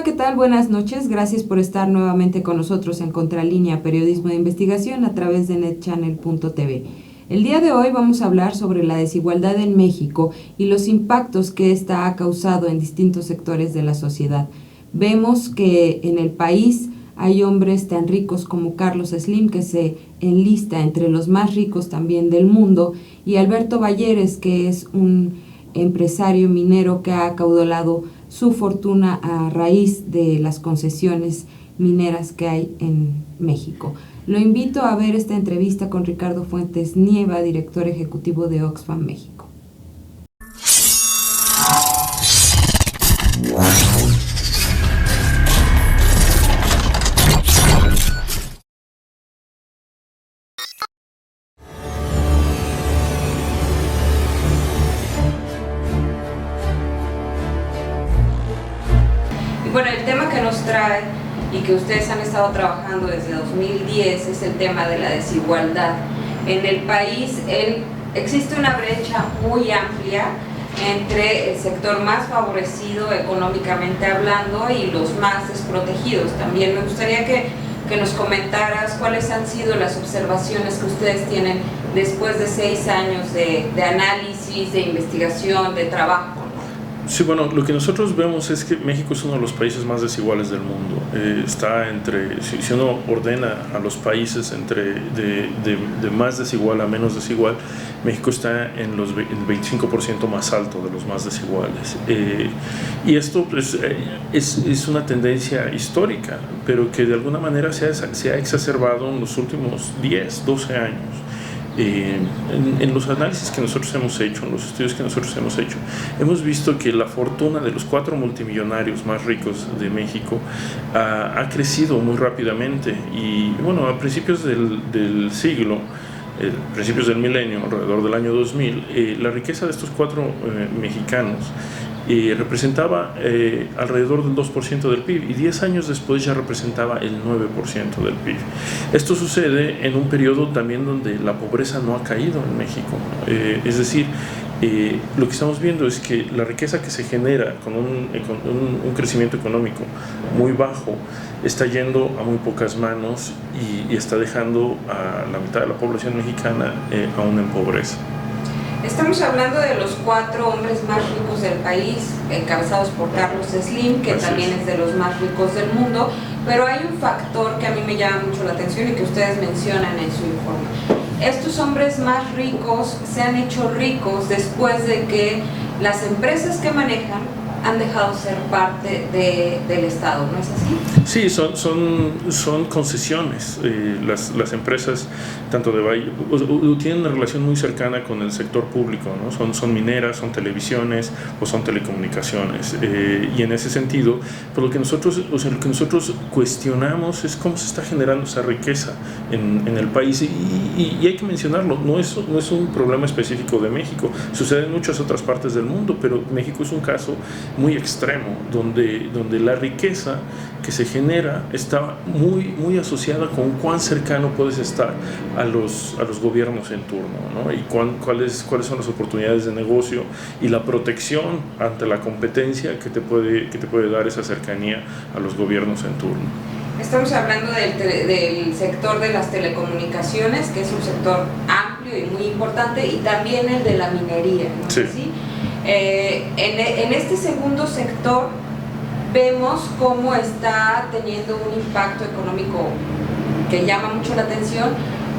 Hola, ¿qué tal? Buenas noches. Gracias por estar nuevamente con nosotros en Contralínea, periodismo de investigación a través de netchannel.tv. El día de hoy vamos a hablar sobre la desigualdad en México y los impactos que ésta ha causado en distintos sectores de la sociedad. Vemos que en el país hay hombres tan ricos como Carlos Slim, que se enlista entre los más ricos también del mundo, y Alberto Balleres, que es un empresario minero que ha acaudalado su fortuna a raíz de las concesiones mineras que hay en México. Lo invito a ver esta entrevista con Ricardo Fuentes Nieva, director ejecutivo de Oxfam México. Bueno, el tema que nos trae y que ustedes han estado trabajando desde 2010 es el tema de la desigualdad. En el país existe una brecha muy amplia entre el sector más favorecido económicamente hablando y los más desprotegidos. También me gustaría que nos comentaras cuáles han sido las observaciones que ustedes tienen después de 6 años de análisis, de investigación, de trabajo. Sí, bueno, lo que nosotros vemos es que México es uno de los países más desiguales del mundo. Está entre, si uno ordena a los países entre de más desigual a menos desigual, México está en el 25% más alto de los más desiguales. Y esto pues, es una tendencia histórica, pero que de alguna manera se ha exacerbado en los últimos 10, 12 años. En los análisis que nosotros hemos hecho, en los estudios que nosotros hemos hecho, hemos visto que la fortuna de los 4 multimillonarios más ricos de México ha crecido muy rápidamente. Y bueno, a principios del siglo, principios del milenio, alrededor del año 2000, la riqueza de estos 4 mexicanos representaba alrededor del 2% del PIB, y 10 años después ya representaba el 9% del PIB. Esto sucede en un periodo también donde la pobreza no ha caído en México. Es decir, lo que estamos viendo es que la riqueza que se genera con un crecimiento económico muy bajo está yendo a muy pocas manos y está dejando a la mitad de la población mexicana aún en pobreza. Estamos hablando de los 4 hombres más ricos del país, encabezados por Carlos Slim, que también es de los más ricos del mundo, pero hay un factor que a mí me llama mucho la atención y que ustedes mencionan en su informe. Estos hombres más ricos se han hecho ricos después de que las empresas que manejan han dejado ser parte del Estado, ¿no es así? Sí, son concesiones. Las empresas, tanto de Valle, tienen una relación muy cercana con el sector público, ¿no? Son mineras, son televisiones o son telecomunicaciones. Y en ese sentido, pues lo que nosotros cuestionamos es cómo se está generando esa riqueza en el país. Y hay que mencionarlo, no es un problema específico de México. Sucede en muchas otras partes del mundo, pero México es un caso muy extremo, donde la riqueza que se genera está muy asociada con cuán cercano puedes estar a los gobiernos en turno, ¿no? Y cuáles son las oportunidades de negocio y la protección ante la competencia que te puede dar esa cercanía a los gobiernos en turno. Estamos hablando del sector de las telecomunicaciones, que es un sector amplio y muy importante, y también el de la minería, ¿no? Sí. ¿Sí? En este segundo sector vemos cómo está teniendo un impacto económico que llama mucho la atención,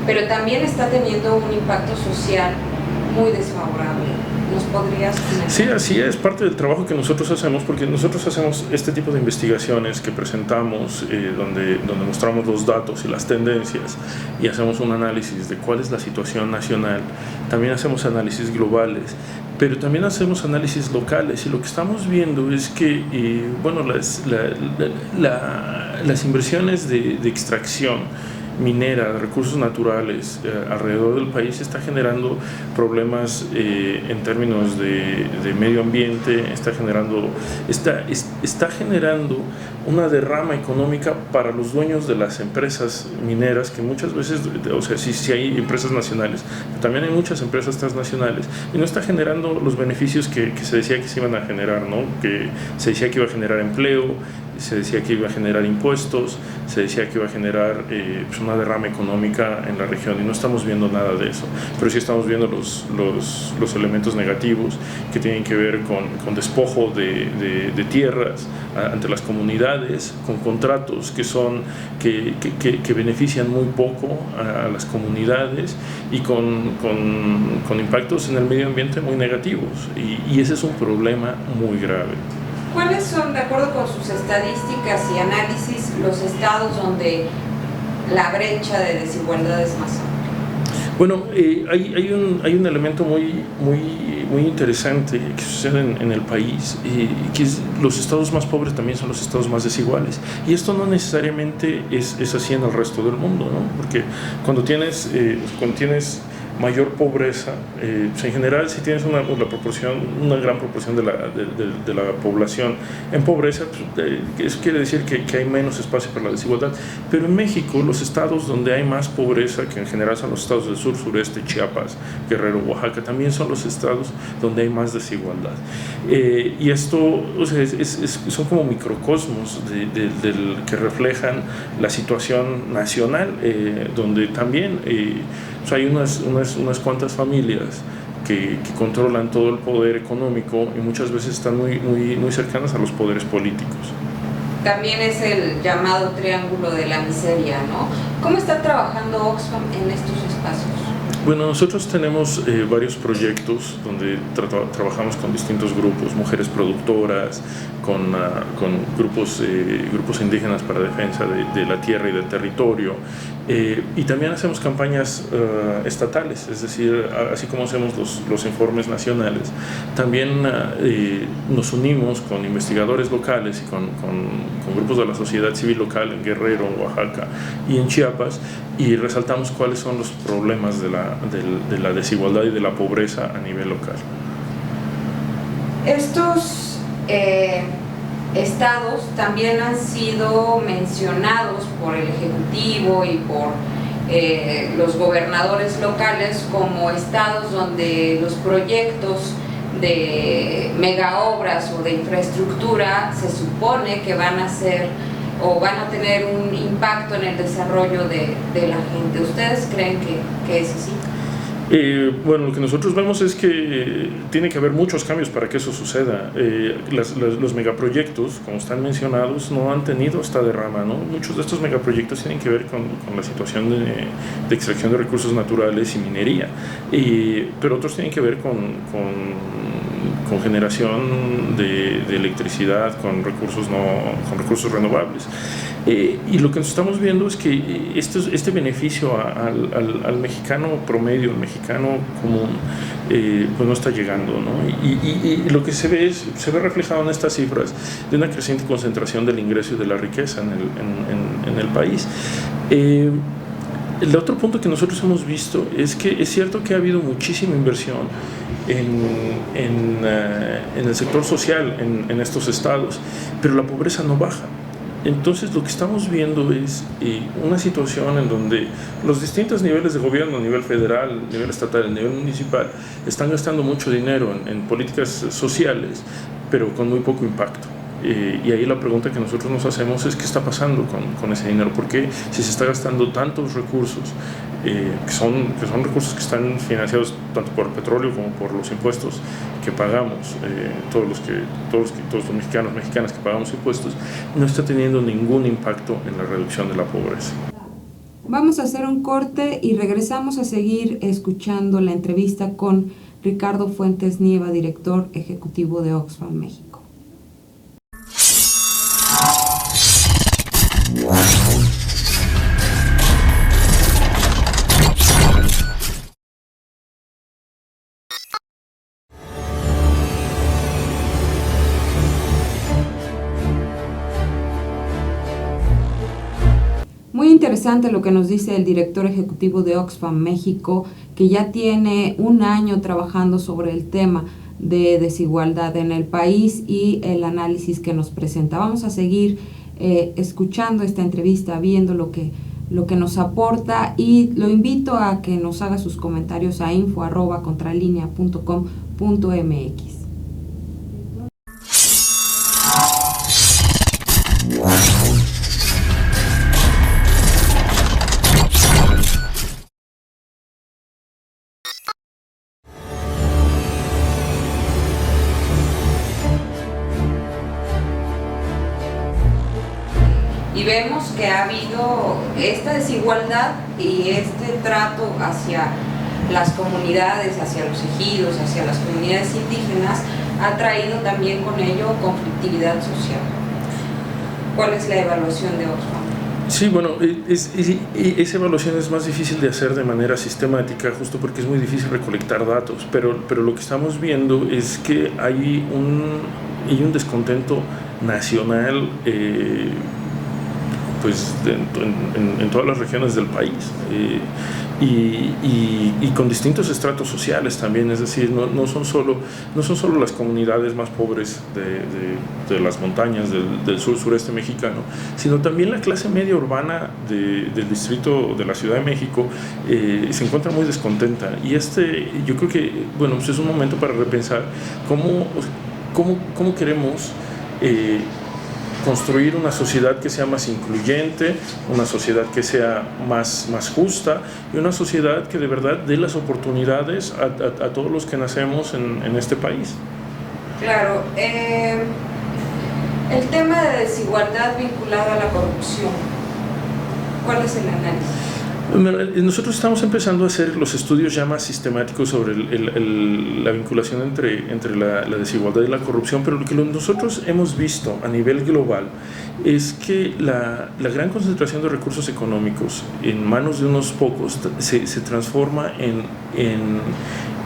pero también está teniendo un impacto social muy desfavorable. ¿Nos podrías comentar? Sí, así es parte del trabajo que nosotros hacemos, porque nosotros hacemos este tipo de investigaciones que presentamos, donde mostramos los datos y las tendencias y hacemos un análisis de cuál es la situación nacional. También hacemos análisis globales, pero también hacemos análisis locales, y lo que estamos viendo es que bueno, las inversiones de extracción minera, de recursos naturales alrededor del país está generando problemas en términos de medio ambiente, está generando una derrama económica para los dueños de las empresas mineras, que muchas veces, o sea, sí hay empresas nacionales, pero también hay muchas empresas transnacionales, y no está generando los beneficios que se decía que se iban a generar, ¿no? Que se decía que iba a generar empleo, se decía que iba a generar impuestos, se decía que iba a generar pues una derrama económica en la región, y no estamos viendo nada de eso, pero sí estamos viendo los elementos negativos que tienen que ver con despojo de tierras ante las comunidades, con contratos que benefician muy poco a las comunidades, y con impactos en el medio ambiente muy negativos, y ese es un problema muy grave. ¿Cuáles son, de acuerdo con sus estadísticas y análisis, los estados donde la brecha de desigualdad es más amplia? Bueno, hay un elemento muy interesante que sucede en el país, que es los estados más pobres también son los estados más desiguales. Y esto no necesariamente es así en el resto del mundo, ¿no? Porque cuando tienes mayor pobreza, en general, si tienes una gran proporción de la población en pobreza, eso quiere decir que hay menos espacio para la desigualdad. Pero en México, los estados donde hay más pobreza, que en general son los estados del sur, sureste, Chiapas, Guerrero, Oaxaca, también son los estados donde hay más desigualdad. Y esto, o sea, son como microcosmos que reflejan la situación nacional, donde también hay unas cuantas familias que controlan todo el poder económico, y muchas veces están muy cercanas a los poderes políticos. También es el llamado triángulo de la miseria, ¿no? ¿Cómo está trabajando Oxfam en estos espacios? Bueno, nosotros tenemos varios proyectos donde trabajamos con distintos grupos, mujeres productoras, con grupos indígenas para defensa de la tierra y del territorio, y también hacemos campañas estatales, es decir, así como hacemos los informes nacionales, también nos unimos con investigadores locales y con grupos de la sociedad civil local en Guerrero, en Oaxaca y en Chiapas, y resaltamos cuáles son los problemas de la desigualdad y de la pobreza a nivel local. Estos estados también han sido mencionados por el Ejecutivo y por los gobernadores locales como estados donde los proyectos de megaobras o de infraestructura se supone que van a ser o van a tener un impacto en el desarrollo de la gente. ¿Ustedes creen que es así? Bueno, lo que nosotros vemos es que tiene que haber muchos cambios para que eso suceda. Los megaproyectos, como están mencionados, no han tenido esta derrama, ¿no? Muchos de estos megaproyectos tienen que ver con la situación de extracción de recursos naturales y minería, pero otros tienen que ver con generación de electricidad con recursos renovables. Y lo que nos estamos viendo es que este beneficio al mexicano promedio, al mexicano común, pues no está llegando, ¿no? Y lo que se ve reflejado en estas cifras de una creciente concentración del ingreso y de la riqueza en el país. El otro punto que nosotros hemos visto es que es cierto que ha habido muchísima inversión en el sector social en estos estados, pero la pobreza no baja. Entonces lo que estamos viendo es una situación en donde los distintos niveles de gobierno, a nivel federal, a nivel estatal, a nivel municipal, están gastando mucho dinero en políticas sociales, pero con muy poco impacto. Y ahí la pregunta que nosotros nos hacemos es qué está pasando con ese dinero, porque si se está gastando tantos recursos, que son recursos que están financiados tanto por el petróleo como por los impuestos que pagamos, todos los mexicanas que pagamos impuestos, no está teniendo ningún impacto en la reducción de la pobreza. Vamos a hacer un corte y regresamos a seguir escuchando la entrevista con Ricardo Fuentes Nieva, director ejecutivo de Oxfam México. Muy interesante lo que nos dice el director ejecutivo de Oxfam México, que ya tiene un año trabajando sobre el tema de desigualdad en el país y el análisis que nos presenta. Vamos a seguir escuchando esta entrevista, viendo lo que nos aporta, y lo invito a que nos haga sus comentarios a info@contralinea.com.mx. y vemos que ha habido esta desigualdad y este trato hacia las comunidades, hacia los ejidos, hacia las comunidades indígenas, ha traído también con ello conflictividad social. ¿Cuál es la evaluación de Oxfam? Sí, bueno, esa evaluación es más difícil de hacer de manera sistemática, justo porque es muy difícil recolectar datos, pero lo que estamos viendo es que hay un descontento nacional pues en todas las regiones del país, y con distintos estratos sociales también, es decir, no son solo las comunidades más pobres de las montañas del sureste mexicano, sino también la clase media urbana del distrito de la Ciudad de México se encuentra muy descontenta, y yo creo que, bueno, pues es un momento para repensar cómo queremos construir una sociedad que sea más incluyente, una sociedad que sea más justa, y una sociedad que de verdad dé las oportunidades a todos los que nacemos en este país. Claro, el tema de desigualdad vinculado a la corrupción, ¿cuál es el análisis? Nosotros estamos empezando a hacer los estudios ya más sistemáticos sobre la vinculación entre la desigualdad y la corrupción, pero lo que nosotros hemos visto a nivel global es que la gran concentración de recursos económicos en manos de unos pocos se transforma en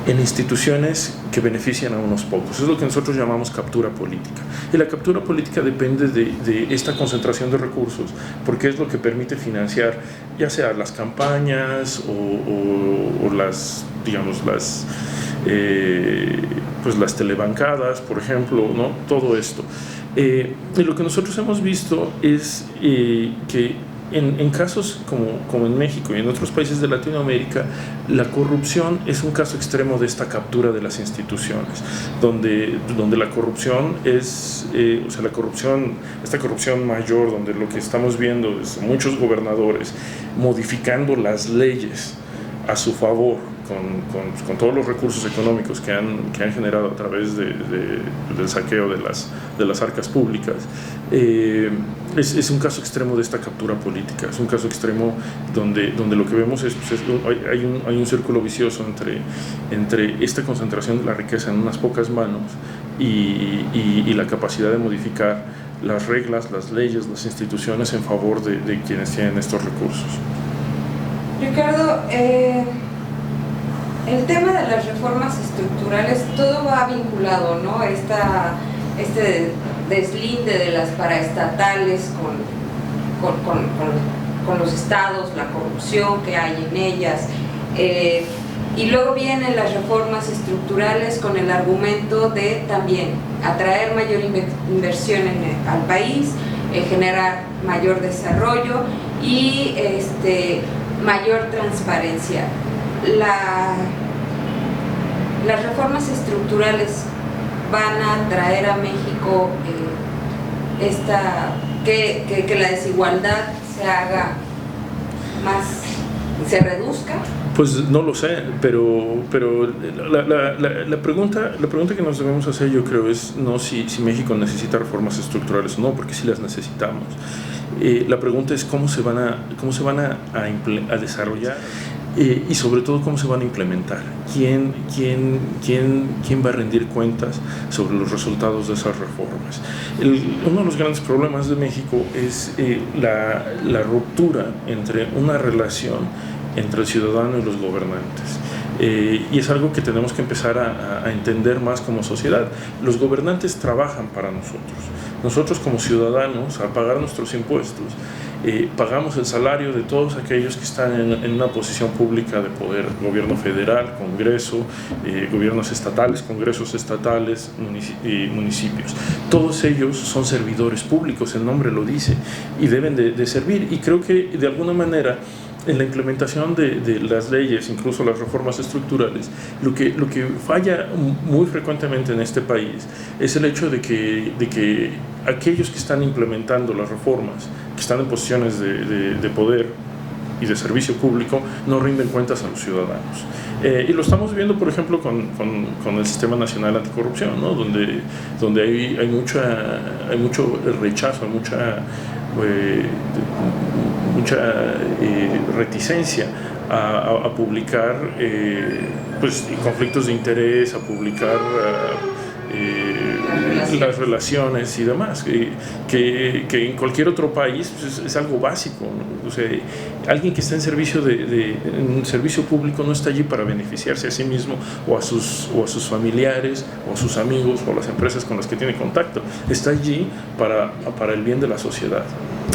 instituciones que benefician a unos pocos. Es lo que nosotros llamamos captura política. Y la captura política depende de esta concentración de recursos, porque es lo que permite financiar ya sea las campañas o las, digamos, las telebancadas, por ejemplo, ¿no? Todo esto. Y lo que nosotros hemos visto es que en casos como en México y en otros países de Latinoamérica, la corrupción es un caso extremo de esta captura de las instituciones, donde la corrupción es, esta corrupción mayor, donde lo que estamos viendo es muchos gobernadores modificando las leyes a su favor, con todos los recursos económicos que han generado a través del saqueo de las arcas públicas. Es un caso extremo de esta captura política, es un caso extremo donde lo que vemos hay un círculo vicioso entre esta concentración de la riqueza en unas pocas manos y la capacidad de modificar las reglas, las leyes, las instituciones en favor de quienes tienen estos recursos. Ricardo, el tema de las reformas estructurales, todo va vinculado, ¿no? Este deslinde de las paraestatales con los estados, la corrupción que hay en ellas, y luego vienen las reformas estructurales con el argumento de también atraer mayor inversión al país, generar mayor desarrollo y mayor transparencia. Las reformas estructurales van a traer a México que la desigualdad se haga más, se reduzca. Pues no lo sé, pero la pregunta que nos debemos hacer, yo creo, es no si México necesita reformas estructurales o no, porque sí las necesitamos. La pregunta es cómo se van a desarrollar, y sobre todo cómo se van a implementar. ¿Quién va a rendir cuentas sobre los resultados de esas reformas? Uno de los grandes problemas de México es la ruptura entre una relación entre el ciudadano y los gobernantes. Y es algo que tenemos que empezar a entender más como sociedad. Los gobernantes trabajan para nosotros. Nosotros como ciudadanos, al pagar nuestros impuestos, pagamos el salario de todos aquellos que están en una posición pública de poder: gobierno federal, Congreso, gobiernos estatales, congresos estatales, municipios. Todos ellos son servidores públicos, el nombre lo dice, y deben de servir. Y creo que de alguna manera en la implementación de las leyes, incluso las reformas estructurales, lo que falla muy frecuentemente en este país es el hecho de que aquellos que están implementando las reformas, que están en posiciones de poder y de servicio público, no rinden cuentas a los ciudadanos. Y lo estamos viendo, por ejemplo, con el Sistema Nacional Anticorrupción, ¿no? donde hay mucho rechazo, reticencia a publicar pues, conflictos de interés, a publicar las relaciones y demás, que en cualquier otro país pues, es algo básico, ¿no? O sea, alguien que está en servicio en servicio público no está allí para beneficiarse a sí mismo o a sus familiares o a sus amigos o a las empresas con las que tiene contacto, está allí para el bien de la sociedad.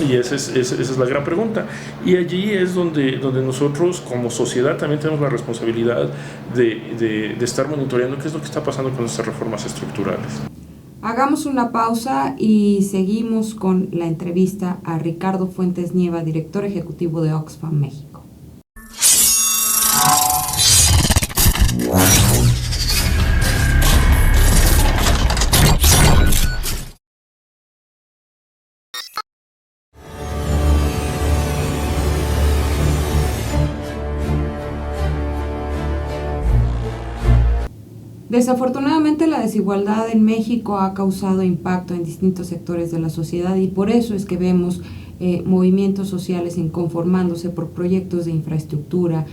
Y esa es la gran pregunta. Y allí es donde nosotros como sociedad también tenemos la responsabilidad de estar monitoreando qué es lo que está pasando con estas reformas estructurales. Hagamos una pausa y seguimos con la entrevista a Ricardo Fuentes Nieva, director ejecutivo de Oxfam México. Desafortunadamente, la desigualdad en México ha causado impacto en distintos sectores de la sociedad y por eso es que vemos movimientos sociales inconformándose por proyectos de infraestructura,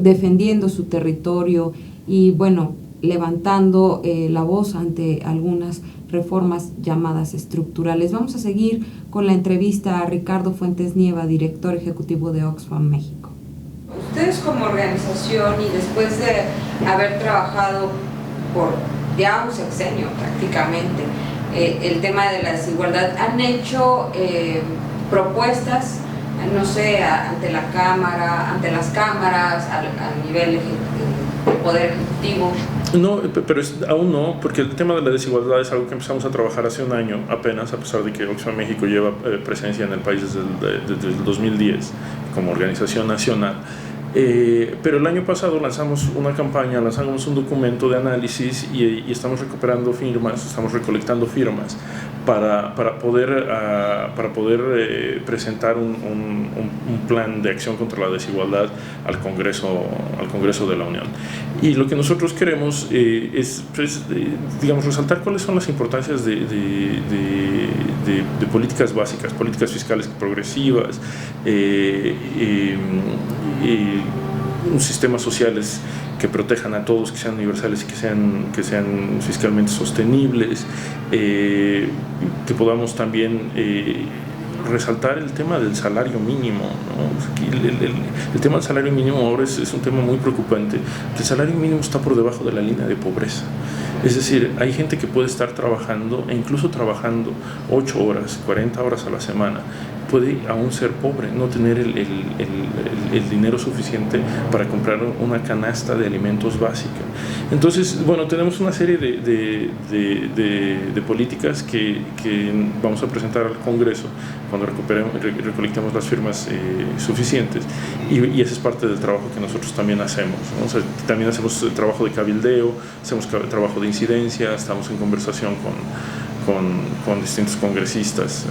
defendiendo su territorio y, bueno, levantando la voz ante algunas reformas llamadas estructurales. Vamos a seguir con la entrevista a Ricardo Fuentes Nieva, director ejecutivo de Oxfam México. Ustedes como organización y después de haber trabajado por ya un sexenio prácticamente, el tema de la desigualdad, ¿han hecho propuestas, no sé, ante la Cámara, ante las cámaras, a nivel del Poder Ejecutivo? No, pero aún no, porque el tema de la desigualdad es algo que empezamos a trabajar hace un año apenas, a pesar de que Oxfam México lleva presencia en el país desde el 2010 como organización nacional. Pero el año pasado lanzamos una campaña, lanzamos un documento de análisis y estamos recuperando firmas, estamos recolectando firmas para poder presentar un plan de acción contra la desigualdad al Congreso de la Unión. Y lo que nosotros queremos es digamos, resaltar cuáles son las importancias de políticas básicas, políticas fiscales progresivas, sistemas sociales que protejan a todos, que sean universales y que sean fiscalmente sostenibles, que podamos también resaltar el tema del salario mínimo, ¿no? El tema del salario mínimo ahora es un tema muy preocupante. El salario mínimo está por debajo de la línea de pobreza. Es decir, hay gente que puede estar trabajando, e incluso trabajando 8 horas, 40 horas a la semana, puede aún ser pobre, no tener el dinero suficiente para comprar una canasta de alimentos básica. Entonces, bueno, tenemos una serie de políticas que vamos a presentar al Congreso cuando recolectemos las firmas suficientes, y ese es parte del trabajo que nosotros también hacemos, ¿no? O sea, también hacemos el trabajo de cabildeo, hacemos trabajo de incidencia, estamos en conversación con distintos congresistas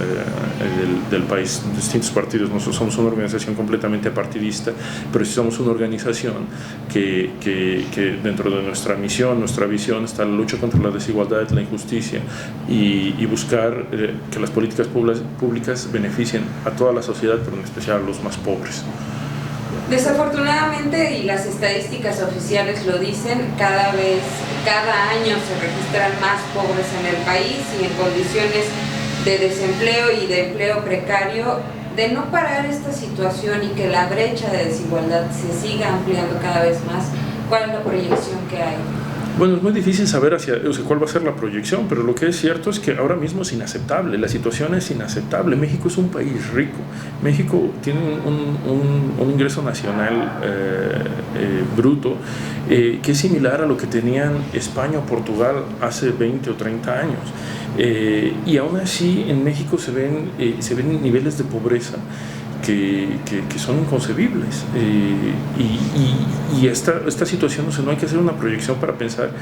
del país, distintos partidos. Nosotros somos una organización completamente apartidista, pero sí somos una organización que dentro de nuestra misión, nuestra visión está la lucha contra la desigualdad, la injusticia y buscar que las políticas públicas beneficien a toda la sociedad, pero en especial a los más pobres. Desafortunadamente, y las estadísticas oficiales lo dicen, cada año se registran más pobres en el país y en condiciones de desempleo y de empleo precario. De no parar esta situación y que la brecha de desigualdad se siga ampliando cada vez más, ¿cuál es la proyección que hay? Bueno, es muy difícil saber cuál va a ser la proyección, pero lo que es cierto es que ahora mismo es inaceptable, la situación es inaceptable. México es un país rico, México tiene un ingreso nacional bruto que es similar a lo que tenían España o Portugal hace 20 o 30 años. Y aún así en México se ven niveles de pobreza que son inconcebibles, y esta situación, o sea, no hay que hacer una proyección para pensar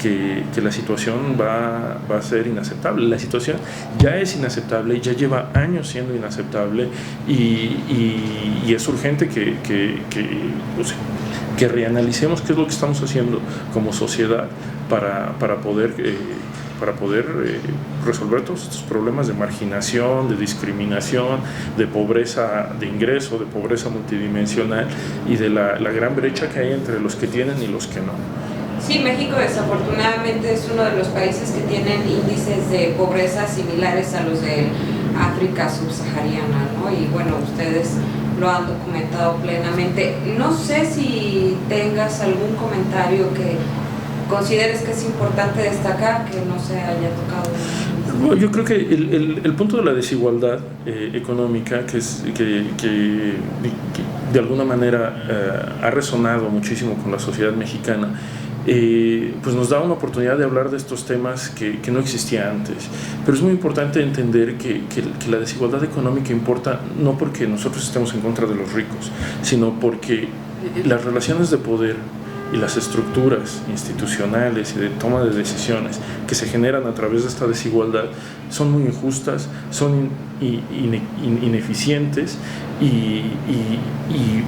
que la situación va a ser inaceptable. La situación ya es inaceptable, ya lleva años siendo inaceptable, y es urgente que reanalicemos qué es lo que estamos haciendo como sociedad para poder para poder resolver todos estos problemas de marginación, de discriminación, de pobreza de ingreso, de pobreza multidimensional y de la gran brecha que hay entre los que tienen y los que no. Sí, México desafortunadamente es uno de los países que tienen índices de pobreza similares a los de África subsahariana, ¿no? Y bueno, ustedes lo han documentado plenamente. No sé si tengas algún comentario que consideres que es importante destacar, que no se haya tocado. Bueno, yo creo que el punto de la desigualdad económica, que de alguna manera ha resonado muchísimo con la sociedad mexicana, pues nos da una oportunidad de hablar de estos temas que no existía antes. Pero es muy importante entender que la desigualdad económica importa no porque nosotros estemos en contra de los ricos, sino porque las relaciones de poder y las estructuras institucionales y de toma de decisiones que se generan a través de esta desigualdad son muy injustas, son ineficientes y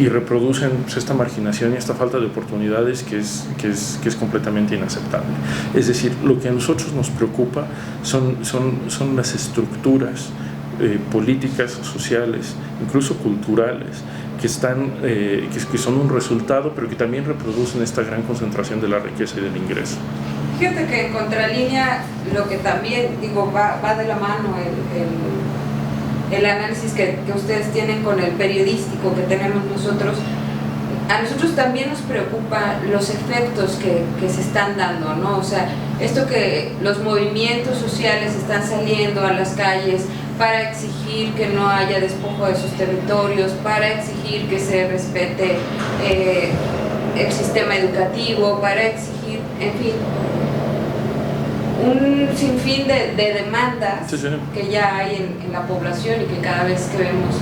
reproducen esta marginación y esta falta de oportunidades que es completamente inaceptable. Es decir, lo que a nosotros nos preocupa son las estructuras políticas, sociales, incluso culturales, que son un resultado, pero que también reproducen esta gran concentración de la riqueza y del ingreso. Fíjate que en Contralínea lo que también va de la mano el análisis que ustedes tienen con el periodístico que tenemos nosotros. A nosotros también nos preocupa los efectos que se están dando, ¿no? O sea, esto que los movimientos sociales están saliendo a las calles para exigir que no haya despojo de sus territorios, para exigir que se respete el sistema educativo, para exigir, en fin, un sinfín de demandas que ya hay en la población y que cada vez que vemos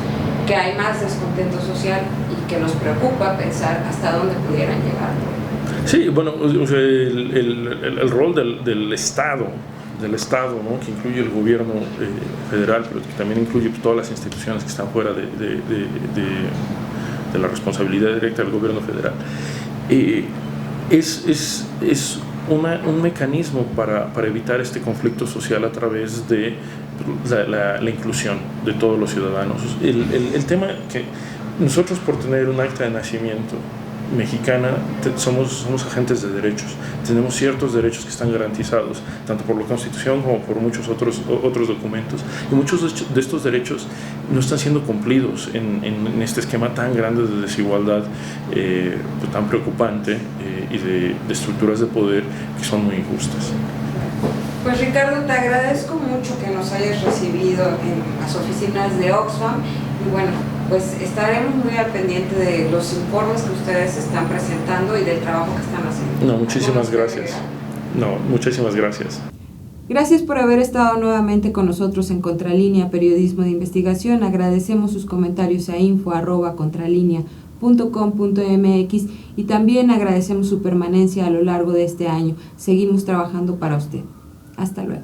que hay más descontento social y que nos preocupa pensar hasta dónde pudieran llegar. Sí, bueno, o sea, el rol del Estado, ¿no? Que incluye el gobierno federal, pero que también incluye todas las instituciones que están fuera de la responsabilidad directa del gobierno federal, es un mecanismo para evitar este conflicto social a través de la inclusión de todos los ciudadanos. El tema que nosotros, por tener un acta de nacimiento mexicana, somos agentes de derechos, tenemos ciertos derechos que están garantizados tanto por la Constitución como por muchos otros documentos, y muchos de estos derechos no están siendo cumplidos en este esquema tan grande de desigualdad, tan preocupante, y de estructuras de poder que son muy injustas. Pues Ricardo, te agradezco mucho que nos hayas recibido en las oficinas de Oxfam, y bueno, pues estaremos muy al pendiente de los informes que ustedes están presentando y del trabajo que están haciendo. No, muchísimas gracias. Muchísimas gracias. Gracias por haber estado nuevamente con nosotros en Contralínea Periodismo de Investigación. Agradecemos sus comentarios a info@contralinea.com.mx y también agradecemos su permanencia a lo largo de este año. Seguimos trabajando para usted. Hasta luego.